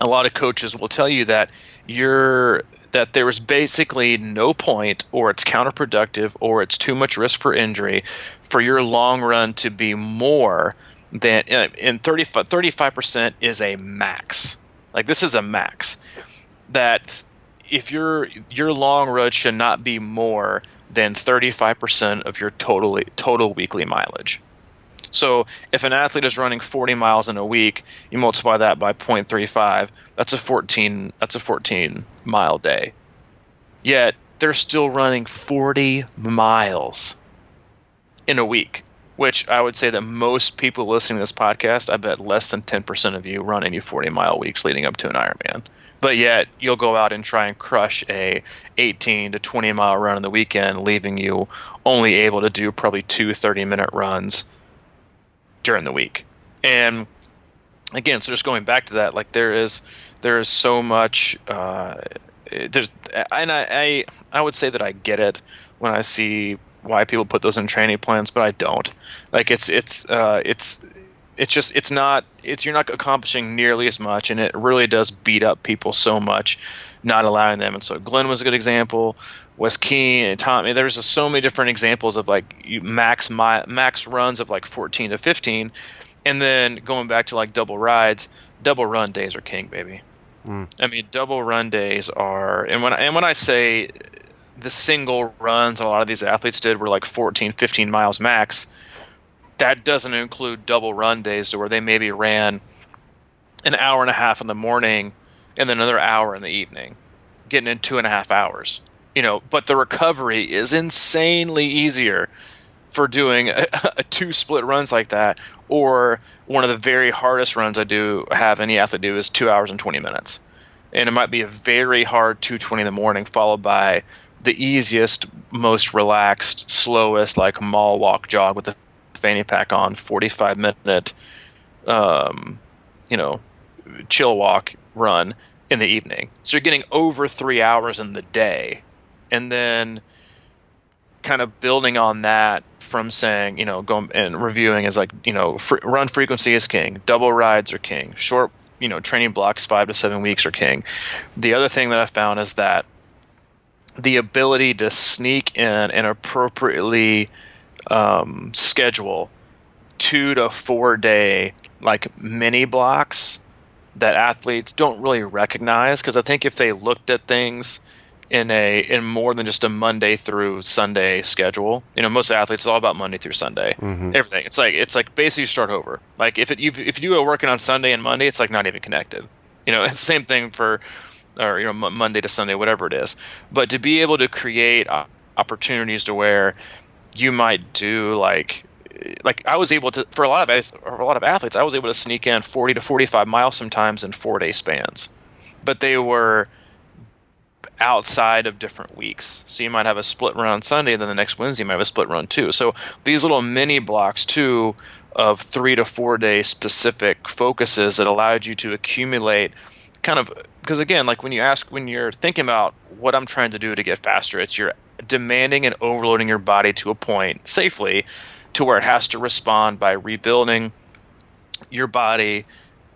lot of coaches will tell you that there is basically no point, or it's counterproductive, or it's too much risk for injury for your long run to be more than, and 35% is a max. Like, this is a max. That if your long run should not be more than 35% of your total weekly mileage. So if an athlete is running 40 miles in a week, you multiply that by 0.35, that's a 14 mile day. Yet they're still running 40 miles in a week, which I would say that most people listening to this podcast, I bet less than 10% of you run any 40-mile weeks leading up to an Ironman. But yet you'll go out and try and crush a 18 to 20 mile run on the weekend, leaving you only able to do probably 2 30-minute runs during the week. And again, so just going back to that, like there is so much and I would say that I get it when I see why people put those in training plans, but I don't. Like you're not accomplishing nearly as much, and it really does beat up people so much, not allowing them. And so Glenn was a good example. Wes Keen and Tom. I mean, there's just so many different examples of like max runs of like 14 to 15, and then going back to like double rides. Double run days are king, baby. Mm. I mean, double run days are, and when I say the single runs a lot of these athletes did were like 14, 15 miles max, that doesn't include double run days where they maybe ran an hour and a half in the morning and then another hour in the evening, getting in 2.5 hours. But the recovery is insanely easier for doing a 2 split runs like that, or one of the very hardest runs I do have any athlete do is 2 hours and 20 minutes. And it might be a very hard 2:20 in the morning, followed by the easiest, most relaxed, slowest, like mall walk jog with the fanny pack on, 45-minute, chill walk run in the evening. So you're getting over 3 hours in the day. And then kind of building on that from saying, going and reviewing is like, run frequency is king. Double rides are king. Short, training blocks 5 to 7 weeks are king. The other thing that I found is that the ability to sneak in and appropriately schedule 2 to 4 day like mini blocks that athletes don't really recognize, because I think if they looked at things in more than just a Monday through Sunday schedule, most athletes, it's all about Monday through Sunday. Mm-hmm. Everything. It's like basically start over. Like if you do a working on Sunday and Monday, it's like not even connected. It's the same thing for, or Monday to Sunday, whatever it is. But to be able to create opportunities to where you might do like I was able to, for a lot of athletes, I was able to sneak in 40 to 45 miles sometimes in 4-day spans, but they were outside of different weeks. So you might have a split run on Sunday, and then the next Wednesday you might have a split run too. So these little mini blocks too of 3 to 4 day specific focuses that allowed you to accumulate kind of, because again, like when you're thinking about what I'm trying to do to get faster, it's you're demanding and overloading your body to a point safely to where it has to respond by rebuilding your body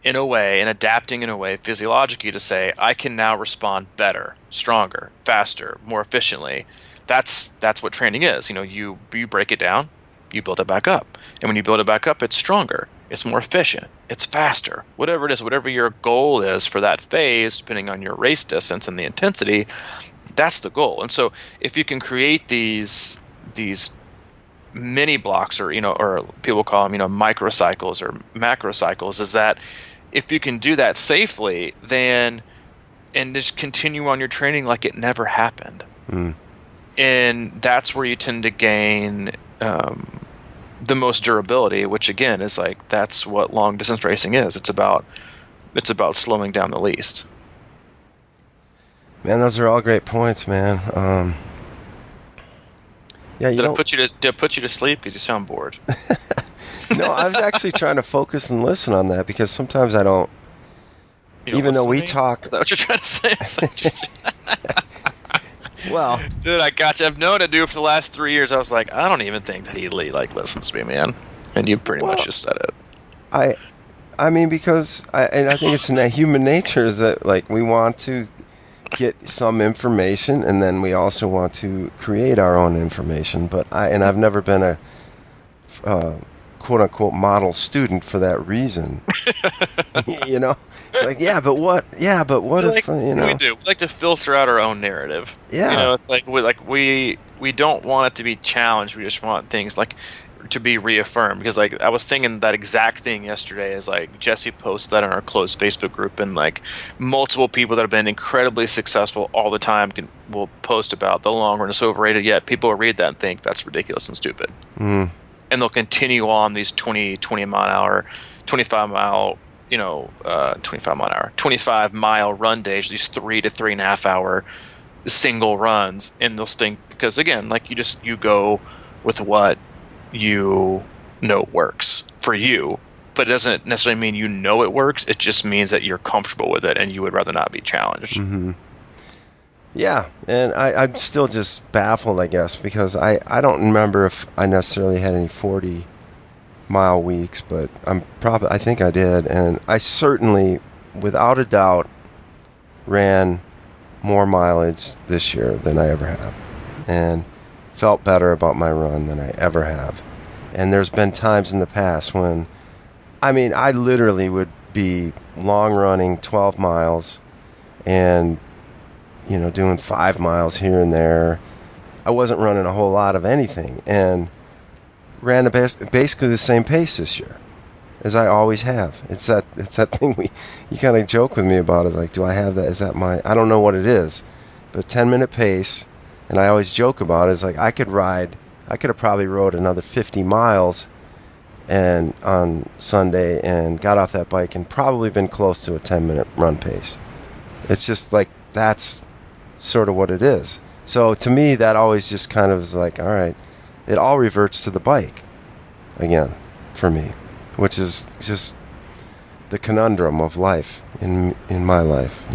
in a way and adapting in a way physiologically to say, I can now respond better, stronger, faster, more efficiently. That's what training is. You break it down, you build it back up. And when you build it back up, it's stronger, it's more efficient, it's faster. Whatever it is, whatever your goal is for that phase, depending on your race distance and the intensity, that's the goal. And so if you can create these mini blocks, or people call them microcycles or macrocycles, is that if you can do that safely, then and just continue on your training like it never happened. And that's where you tend to gain the most durability, which again is like, that's what long distance racing is. It's about slowing down the least. Man, those are all great points, man. Yeah, Did I put you to sleep because you sound bored? No, I was actually trying to focus and listen on that, because sometimes I don't. Even though we talk. Is that what you're trying to say? Well, dude, I got you. I've known a dude for the last 3 years. I was like, I don't even think that he listens to me, man. And you pretty much just said it. I mean, because I think it's in human nature is that like we want to get some information, and then we also want to create our own information. But I've never been a quote unquote model student for that reason. It's like, but what if we do. We like to filter out our own narrative. Yeah. It's like we don't want it to be challenged. We just want things like to be reaffirmed, because like I was thinking that exact thing yesterday. Is like Jesse posted that in our closed Facebook group, and like multiple people that have been incredibly successful all the time will post about the long run is overrated, yet people will read that and think that's ridiculous and stupid. And they'll continue on these 20 mile an hour, 25 mile 25 mile run days, these 3 to 3.5 hour single runs, and they'll stink because again, like you go with what you know works for you, but it doesn't necessarily mean you know it works. It just means that you're comfortable with it and you would rather not be challenged. Yeah, and I'm still just baffled, I guess, because I don't remember if I necessarily had any 40-mile weeks, but I think I did, and I certainly, without a doubt, ran more mileage this year than I ever have, and felt better about my run than I ever have. And there's been times in the past when, I literally would be long running 12 miles and doing 5 miles here and there. I wasn't running a whole lot of anything, and ran basically the same pace this year as I always have. It's that thing you kind of joke with me about. Is like, do I have that? Is that I don't know what it is, but 10-minute pace. And I always joke about it. Is like I could have probably rode another 50 miles and on Sunday and got off that bike and probably been close to a 10-minute run pace. It's just like that's sort of what it is. So to me, that always just kind of is like, all right, it all reverts to the bike again for me, which is just the conundrum of life in my life,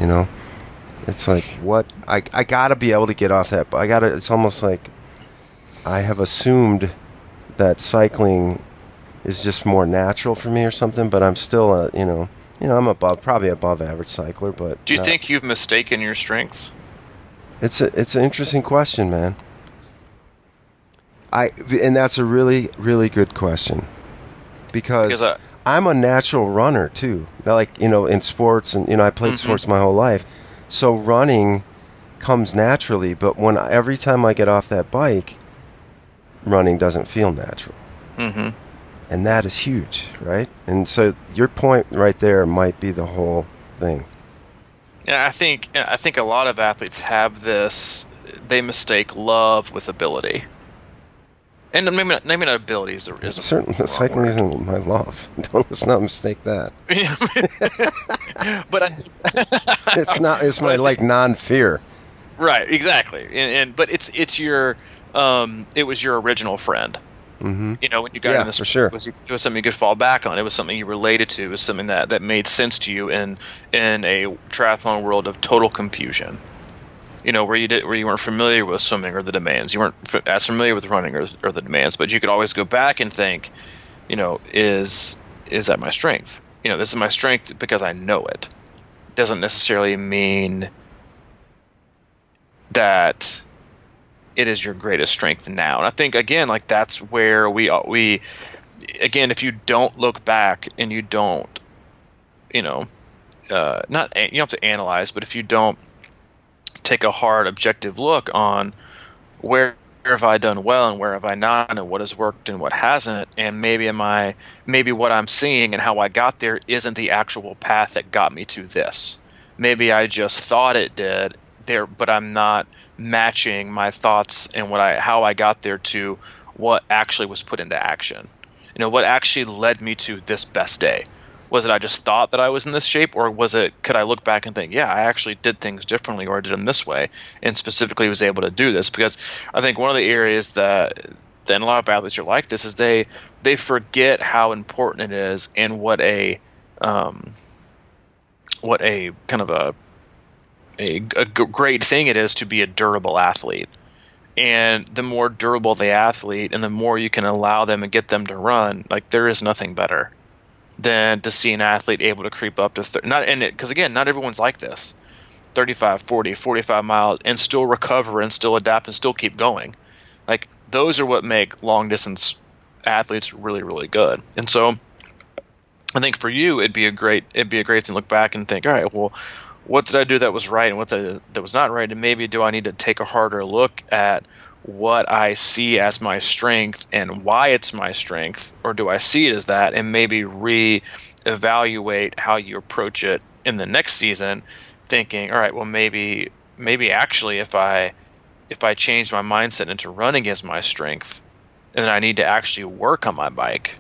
It's like, what I gotta be able to get off that. It's almost like I have assumed that cycling is just more natural for me or something. But I'm still I'm probably above average cycler. But do you think you've mistaken your strengths? It's an interesting question, man. And that's a really, really good question, because I'm a natural runner too. Like in sports, and I played sports my whole life. So running comes naturally, but every time I get off that bike, running doesn't feel natural. And that is huge, right? And so your point right there might be the whole thing. Yeah, I think a lot of athletes have this. They mistake love with ability. And maybe not ability is certainly cycling isn't my love. Let's not mistake that. But it's not. It's my non-fear. Right, exactly. And but it's your it was your original friend. Mm-hmm. You know, when you got Yeah, in this, for sure. it was something you could fall back on. It was something you related to. It was something that made sense to you in a triathlon world of total confusion. You know, where you weren't familiar with swimming or the demands. You weren't as familiar with running or the demands, but you could always go back and think, you know, is that my strength? You know, this is my strength because I know it. Doesn't necessarily mean that it is your greatest strength now. And I think again, like that's where we again, if you don't look back and you don't, you know, not you don't have to analyze, but if you don't take a hard, objective look on where have I done well and where have I not, and what has worked and what hasn't, and maybe what I'm seeing and how I got there isn't the actual path that got me to this. Maybe I just thought it did there, but I'm not matching my thoughts and how I got there to what actually was put into action. You know, what actually led me to this best day. Was it I just thought that I was in this shape, or could I look back and think, yeah, I actually did things differently, or I did them this way, and specifically was able to do this? Because I think one of the areas that a lot of athletes are like this is they forget how important it is and what a kind of a great thing it is to be a durable athlete. And the more durable the athlete and the more you can allow them and get them to run, like there is nothing better than to see an athlete able to creep up to because again, not everyone's like this. 35, 40, 45 miles and still recover and still adapt and still keep going. Like those are what make long distance athletes really, really good. And so I think for you it'd be a great thing to look back and think, all right, well, what did I do that was right and what that was not right? And maybe do I need to take a harder look at what I see as my strength and why it's my strength, or do I see it as that, and maybe re-evaluate how you approach it in the next season, thinking, all right, well, maybe actually if I change my mindset into running as my strength and I need to actually work on my bike,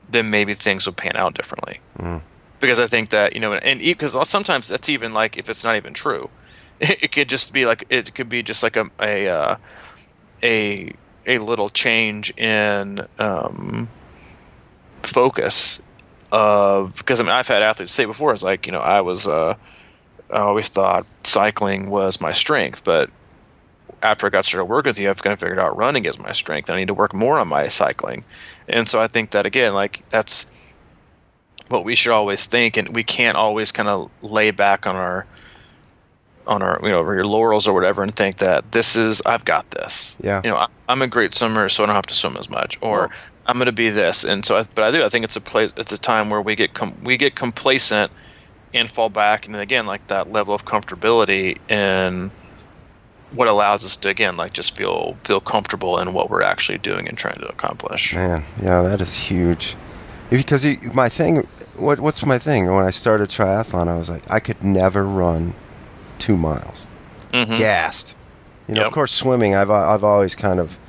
then maybe things will pan out differently. Because I think that, you know, and because sometimes that's even like if it's not even true. It could just be like a little change in focus of, because I mean I've had athletes say before, it's like, you know, I always thought cycling was my strength, but after I got started working with you, I've kind of figured out running is my strength. I need to work more on my cycling. And so I think that again, like that's what we should always think, and we can't always kind of lay back on our you know, over your laurels or whatever and think that I've got this. Yeah. You know, I'm a great swimmer, so I don't have to swim as much, or I'm going to be this. And so, I think it's a time where we get complacent and fall back, and then again, like that level of comfortability and what allows us to again, like just feel comfortable in what we're actually doing and trying to accomplish. Man, yeah, that is huge. Because my thing, what's my thing? When I started triathlon, I was like, I could never run 2 miles. Mm-hmm. Gassed. You know, Of course, swimming, I've always kind of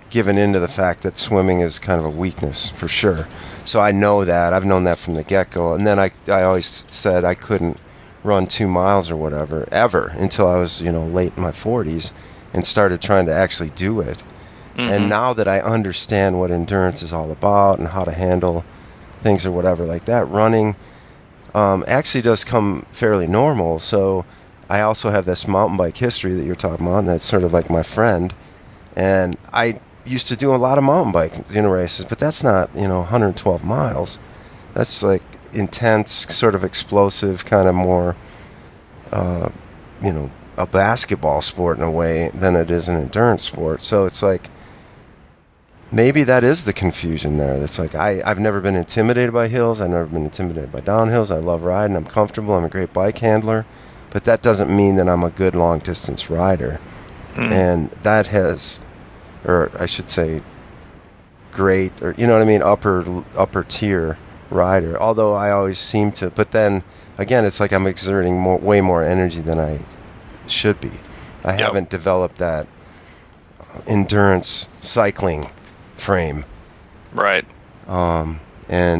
given into the fact that swimming is kind of a weakness, for sure. So I know that. I've known that from the get-go. And then I always said I couldn't run 2 miles or whatever, ever, until I was, you know, late in my 40s and started trying to actually do it. Mm-hmm. And now that I understand what endurance is all about and how to handle things or whatever like that, running actually does come fairly normal. So I also have this mountain bike history that you're talking about, and that's sort of like my friend. And I used to do a lot of mountain bike races, but that's not, 112 miles. That's like intense, sort of explosive, kind of more, a basketball sport in a way than it is an endurance sport. So it's like, maybe that is the confusion there. That's like, I've never been intimidated by hills. I've never been intimidated by downhills. I love riding. I'm comfortable. I'm a great bike handler. But that doesn't mean that I'm a good long-distance rider. And that has, or I should say, great, or upper tier rider. Although I always seem to, but then again, it's like I'm exerting way more energy than I should be. I haven't developed that endurance cycling frame. Right. And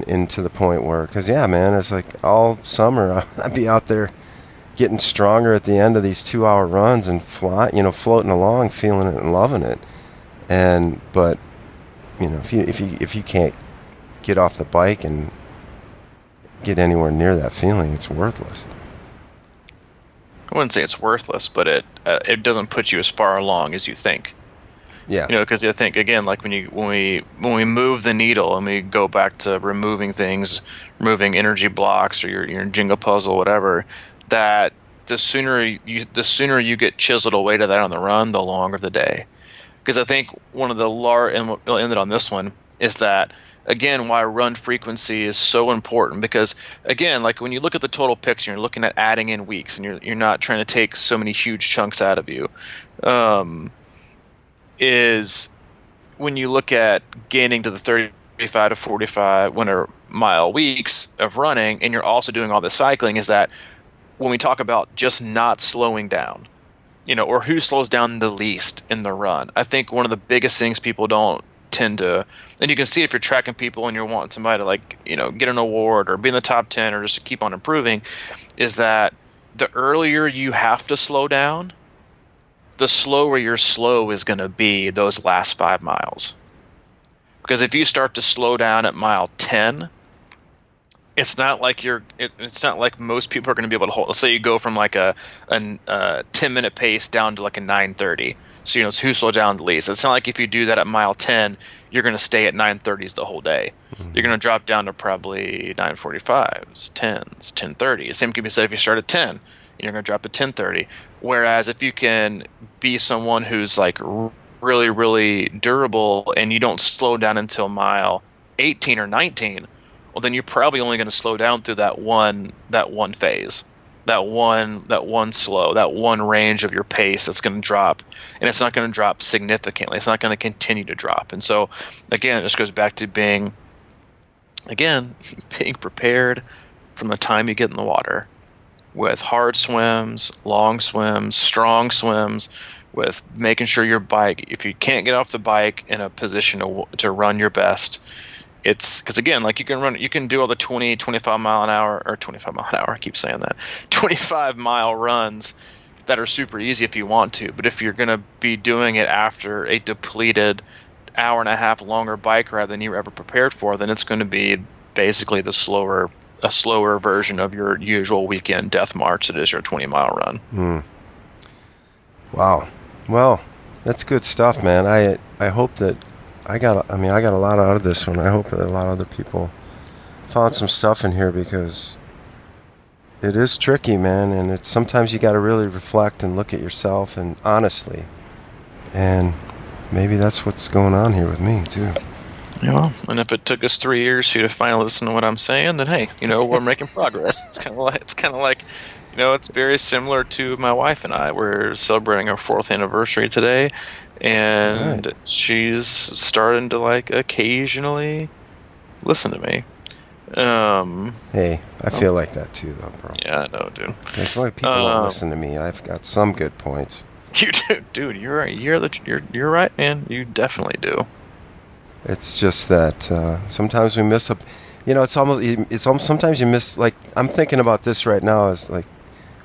into the point where, because man, it's like all summer I'd be out there getting stronger at the end of these 2-hour runs and floating along, feeling it and loving it. But if you can't get off the bike and get anywhere near that feeling, it's worthless. I wouldn't say it's worthless, but it doesn't put you as far along as you think. Yeah. Because I think, again, like when we move the needle and we go back to removing things, removing energy blocks or your Jenga puzzle, whatever, that the sooner you get chiseled away to that on the run, the longer the day. Because I think one of the and we'll end it on this one, is that, again, why run frequency is so important. Because, again, like when you look at the total picture, you're looking at adding in weeks, and you're not trying to take so many huge chunks out of you. Is when you look at gaining to the 35 to 45 mile weeks of running, and you're also doing all the cycling, is that when we talk about just not slowing down, or who slows down the least in the run, I think one of the biggest things people don't tend to, and you can see if you're tracking people and you're wanting somebody to get an award or be in the top 10 or just to keep on improving, is that the earlier you have to slow down, the slower your slow is going to be those last 5 miles. Because if you start to slow down at mile 10, it's not like most people are going to be able to hold. Let's say you go from like a 10-minute pace down to like a 9:30. So who slowed down the least. It's not like if you do that at mile 10, you're going to stay at 9:30s the whole day. Mm-hmm. You're going to drop down to probably 9:45s, 10s, 10:30. Same can be said if you start at 10. You're going to drop at 10:30. Whereas if you can be someone who's like really, really durable and you don't slow down until mile 18 or 19, well, then you're probably only going to slow down through that one phase, that one slow, that one range of your pace that's going to drop, and it's not going to drop significantly. It's not going to continue to drop. And so, again, it just goes back to being prepared from the time you get in the water, with hard swims, long swims, strong swims, with making sure your bike, if you can't get off the bike in a position to run your best, it's because, again, like you can do all the 25 mile an hour, I keep saying that, 25 mile runs that are super easy if you want to. But if you're going to be doing it after a depleted hour and a half longer bike ride than you were ever prepared for, then it's going to be basically a slower version of your usual weekend death march that is your 20-mile run. Wow. Well, that's good stuff, man. I hope that I got a lot out of this one. I hope that a lot of other people found some stuff in here, because it is tricky, man, and it's sometimes you got to really reflect and look at yourself, and honestly, and maybe that's what's going on here with me too. Yeah, and if it took us 3 years for you to finally listen to what I'm saying, then hey, we're making progress. It's kind of like, it's very similar to my wife and I. We're celebrating our 4th anniversary today, and right. She's starting to occasionally listen to me. Hey, I feel like that too, though, bro. Yeah, I know, dude. Like, boy, people don't listen to me. I've got some good points. You do, dude. You're right. You're right, man. You definitely do. It's just that sometimes we miss it's almost sometimes you miss, like, I'm thinking about this right now as like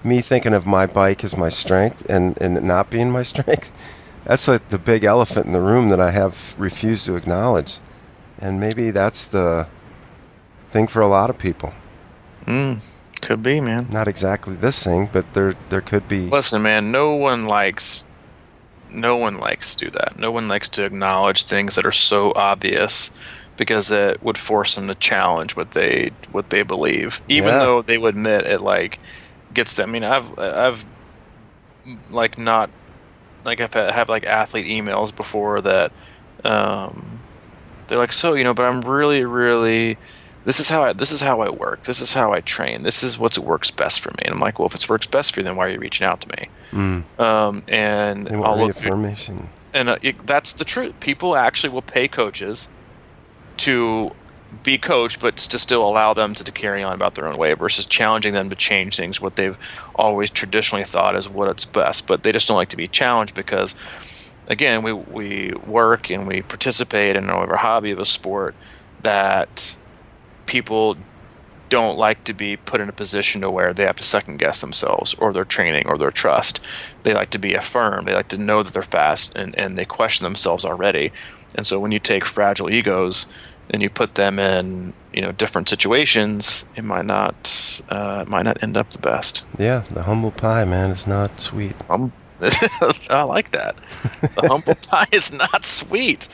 me thinking of my bike as my strength and it not being my strength. That's like the big elephant in the room that I have refused to acknowledge. And maybe that's the thing for a lot of people. Could be, man. Not exactly this thing, but there could be. Listen, man, no one likes to do that. No one likes to acknowledge things that are so obvious, because it would force them to challenge what they believe, even though they would admit it gets them. I mean, I've have athlete emails before that they're like, so but I'm really this is how I work, this is how I train, this is what works best for me. And I'm like, well, if it works best for you, then why are you reaching out to me? And they want reaffirmation. And that's the truth. People actually will pay coaches to be coached, but to still allow them to carry on about their own way, versus challenging them to change things, what they've always traditionally thought is what's best. But they just don't like to be challenged, because, again, we work and we participate in our hobby of a sport that people don't like to be put in a position to where they have to second guess themselves or their training or their trust. They like to be affirmed. They like to know that they're fast, and they question themselves already. And so when you take fragile egos and you put them in, different situations, it might not end up the best. Yeah, the humble pie, man, is not sweet. I like that. The humble pie is not sweet.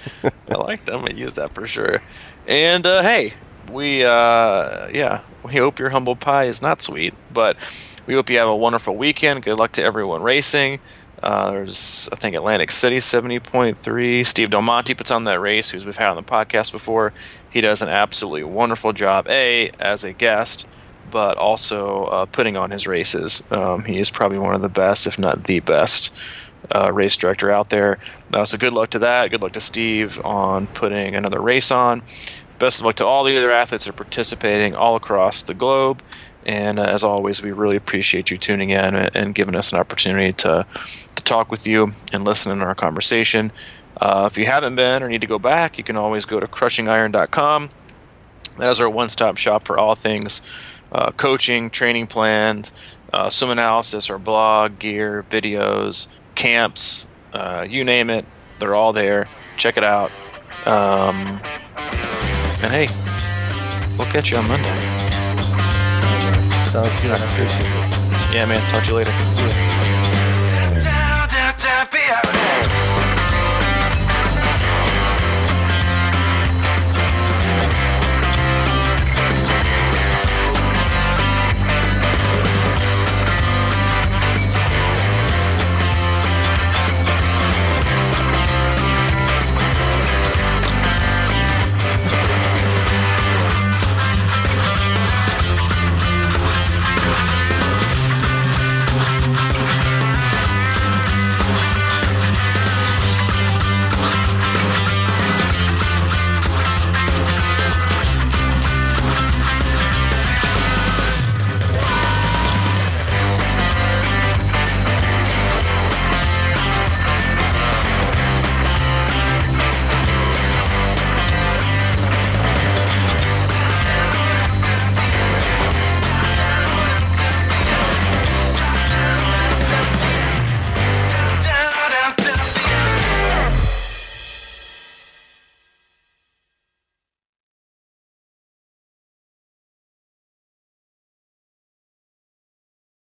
I like that. I'm gonna use that for sure. And hey, we hope your humble pie is not sweet, but we hope you have a wonderful weekend. Good luck to everyone racing. There's, I think, Atlantic City 70.3. Steve Del Monte puts on that race, who we've had on the podcast before. He does an absolutely wonderful job, as a guest, but also putting on his races. He is probably one of the best, if not the best, race director out there. So good luck to that. Good luck to Steve on putting another race on. Best of luck to all the other athletes that are participating all across the globe. And as always, we really appreciate you tuning in and giving us an opportunity to talk with you and listen in our conversation. If you haven't been or need to go back, you can always go to crushingiron.com. That is our one-stop shop for all things coaching, training plans, swim analysis, our blog, gear, videos, camps, you name it. They're all there. Check it out. And hey, we'll catch you on Monday. Sounds good. I appreciate it. Yeah, man. Talk to you later. See ya.